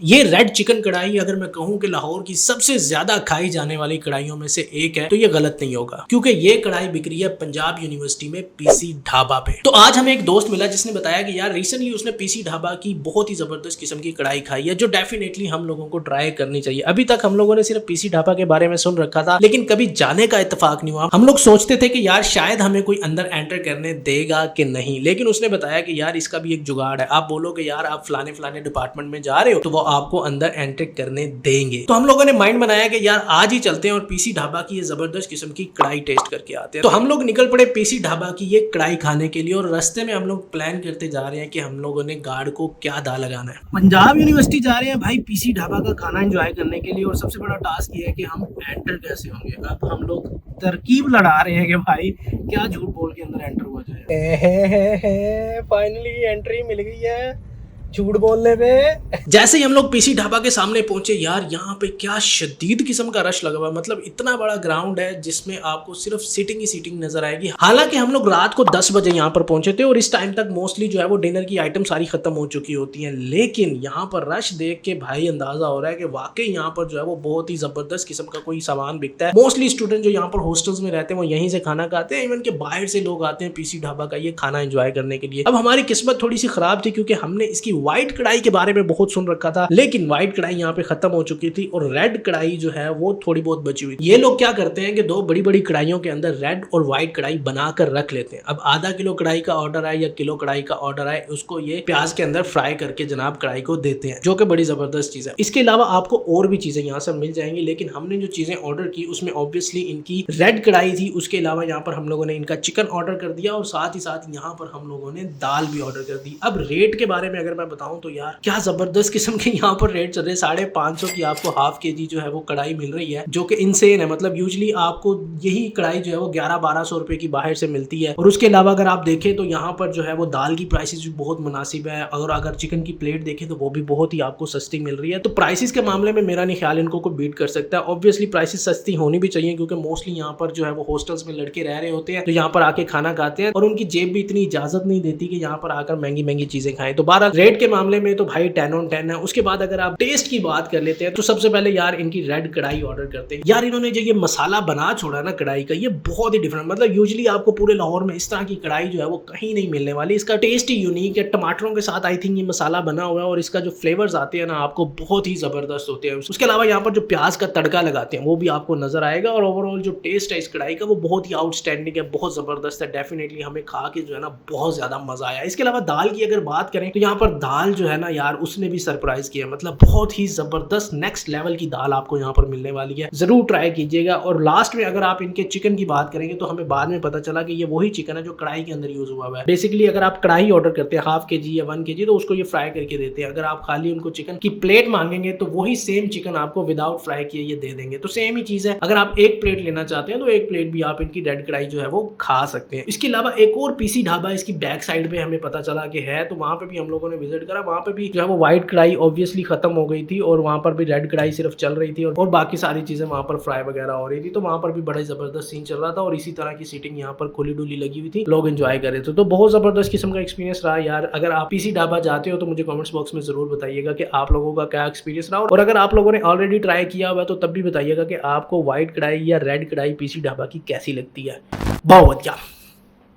ये red chicken कढ़ाई अगर मैं कहूं कि लाहौर की सबसे ज्यादा खाई जाने वाली कढ़ाइयों में से एक है तो ये गलत नहीं होगा, क्योंकि ये कढ़ाई बिक रही है पंजाब यूनिवर्सिटी में पीसी ढाबा पे। तो आज हमें एक दोस्त मिला जिसने बताया कि यार रिसेंटली उसने पीसी ढाबा की बहुत ही जबरदस्त किस्म की कढ़ाई खाई है, जो डेफिनेटली हम लोगों को ट्राई करनी चाहिए। अभी तक हम लोगों ने सिर्फ पीसी ढाबा के बारे में सुन रखा था, लेकिन कभी जाने का इत्तेफाक नहीं हुआ। हम लोग सोचते थे कि यार शायद हमें कोई अंदर एंटर करने देगा कि नहीं, लेकिन उसने बताया कि यार इसका भी एक जुगाड़ है। आप बोलो कि यार आप फलाने फलाने डिपार्टमेंट में जा रहे हो तो वो आपको अंदर एंटर करने देंगे। तो हम लोगों ने माइंड बनाया कि यार आज ही चलते हैं और पीसी ढाबा की ये जबरदस्त किस्म की कढ़ाई टेस्ट करके आते हैं। तो हम लोग निकल पड़े पीसी ढाबा की ये कढ़ाई खाने के लिए, और रास्ते में हम लोग प्लान करते जा रहे हैं कि हम लोगों ने गार्ड को क्या दा लगाना है। पंजाब यूनिवर्सिटी जा रहे हैं भाई पीसी ढाबा का खाना एंजॉय करने के लिए, और सबसे बड़ा टास्क ये है कि हम एंटर कैसे होंगे। अब हम लोग तरकीब लड़ा रहे हैं कि भाई क्या झूठ बोल के अंदर एंटर हुआ जाए। फाइनली एंट्री मिल गई है झूठ बोलने पे। जैसे ही हम लोग पीसी ढाबा के सामने पहुंचे, यार यहाँ पे क्या शदीद किस्म का रश लगा हुआ है। मतलब इतना बड़ा ग्राउंड है जिसमें आपको सिर्फ सीटिंग ही सीटिंग नजर आएगी। हालांकि हम लोग रात को 10 बजे यहाँ पर पहुंचे थे और इस टाइम तक मोस्टली जो है वो डिनर की आइटम सारी खत्म हो चुकी होती हैं, लेकिन यहाँ पर रश देख के भाई अंदाजा हो रहा है कि वाकई यहाँ पर जो है वो बहुत ही जबरदस्त किस्म का कोई सामान बिकता है। मोस्टली स्टूडेंट जो यहाँ पर हॉस्टल्स में रहते हैं वो यहीं से खाना खाते हैं, इवन के बाहर से लोग आते हैं पीसी ढाबा का ये खाना एंजॉय करने के लिए। अब हमारी किस्मत थोड़ी सी खराब थी क्योंकि हमने इसकी व्हाइट कढ़ाई के बारे में बहुत सुन रखा था, लेकिन व्हाइट कढ़ाई यहाँ पे खत्म हो चुकी थी और रेड कढ़ाई जो है वो थोड़ी बहुत बची हुई। ये लोग क्या करते हैं कि दो बड़ी बड़ी कढ़ाइयों के अंदर रेड और व्हाइट कढ़ाई बनाकर रख लेते हैं। अब आधा किलो कढ़ाई का ऑर्डर आए या किलो कढ़ाई का ऑर्डर आए, उसको ये प्याज के अंदर फ्राई करके जनाब कढ़ाई को देते हैं, जो कि बड़ी जबरदस्त चीज है। इसके अलावा आपको और भी चीजें यहाँ से मिल जाएंगी, लेकिन हमने जो चीजें ऑर्डर की उसमें ऑब्वियसली इनकी रेड कढ़ाई थी। उसके अलावा यहाँ पर हम लोगों ने इनका चिकन ऑर्डर कर दिया और साथ ही साथ यहाँ पर हम लोगों ने दाल भी ऑर्डर कर दी। अब रेट के बारे में अगर मैं बताऊं तो यार क्या जबरदस्त किस्म के यहाँ पर रेट चल रहे हैं। 550 की आपको हाफ केजी जो है वो कढ़ाई मिल रही है, जो कि इनसेन है। मतलब यूजली आपको यही कढ़ाई जो है वो 1100-1200 रुपए की बाहर से मिलती है। और उसके अलावा अगर आप देखें तो यहाँ पर जो है वो दाल की प्राइसेस भी बहुत मुनासिब है, और अगर चिकन की प्लेट देखें तो वो भी बहुत ही आपको सस्ती मिल रही है। तो प्राइसेस के मामले में मेरा नहीं ख्याल इनको कोई बीट कर सकता है। ऑब्वियसली प्राइसेस सस्ती होनी भी चाहिए, क्योंकि मोस्टली यहाँ पर जो है वो हॉस्टल्स में लड़के रह रहे होते हैं तो यहाँ पर आके खाना खाते हैं, और उनकी जेब भी इतनी इजाजत नहीं देती कि यहाँ पर आकर महंगी महंगी चीजें खाएं। तो 12 रेट के मामले में तो भाई 10 on 10 है। उसके बाद अगर आप टेस्ट की बात कर लेते हैं तो सबसे पहले यार इनकी रेड कढ़ाई ऑर्डर करते हैं। यार इन्होंने जो ये मसाला बना छोड़ा ना कढ़ाई का, ये बहुत ही डिफरेंट। मतलब यूजुअली आपको पूरे लाहौर में इस तरह की कढ़ाई जो है वो कहीं नहीं मिलने वाली। इसका टेस्ट ही यूनिक है। टमाटरों के साथ आई थिंक ये मसाला बना हुआ है, और इसका जो फ्लेवर्स आते हैं ना आपको बहुत ही जबरदस्त होते हैं। उसके अलावा यहाँ पर जो प्याज का तड़का लगाते हैं वो भी आपको नजर आएगा, और ओवरऑल जो टेस्ट है इस कढ़ाई का वो बहुत ही आउटस्टैंडिंग है, बहुत जबरदस्त है। डेफिनेटली हमें खा के जो है ना बहुत ज्यादा मजा आया। इसके अलावा दाल की अगर बात करें तो यहाँ पर दाल जो है ना यार उसने भी सरप्राइज किया। मतलब बहुत ही जबरदस्त नेक्स्ट लेवल की दाल आपको यहाँ पर मिलने वाली है, जरूर ट्राई कीजिएगा। और लास्ट में अगर आप इनके चिकन की बात करेंगे तो हमें बाद में पता चला कि ये वही चिकन है जो कढ़ाई के अंदर यूज हुआ है। बेसिकली अगर आप कढ़ाई ऑर्डर करते हैं हाफ केजी या 1 केजी तो उसको ये फ्राई करके देते हैं। अगर आप खाली उनको चिकन की प्लेट मांगेंगे तो वही सेम चिकन आपको विदाउट फ्राई किए ये दे देंगे। तो सेम ही चीज है। अगर आप एक प्लेट लेना चाहते हैं तो एक प्लेट भी आप इनकी रेड कढ़ाई जो है वो खा सकते हैं। इसके अलावा एक और पीसी ढाबा इसकी बैक साइड पे हमें पता चला कि है, तो वहां पे भी हम लोगों ने विजिट करा। वहां पे भी जो है वो व्हाइट कढ़ाई ऑब्वियसली खत्म हो गई थी, और वहां पर भी रेड कढ़ाई सिर्फ चल रही थी, और बाकी सारी चीजें वहां पर फ्राई वगैरह हो रही थी। तो वहां पर भी बड़ा जबरदस्त सीन चल रहा था, और इसी तरह की सीटिंग यहाँ पर खुली डुली लगी हुई थी, लोग एंजॉय कर रहे थे। तो बहुत जबरदस्त किस्म का एक्सपीरियंस रहा यार। अगर आप पीसी ढाबा जाते हो तो मुझे कमेंट्स बॉक्स में जरूर बताइएगा कि आप लोगों का क्या एक्सपीरियंस रहा, और अगर आप लोगों ने ऑलरेडी ट्राई किया हुआ है तो तब भी बताइएगा कि आपको व्हाइट कढ़ाई या रेड कढ़ाई पीसी ढाबा की कैसी लगती है। बहुत बढ़िया।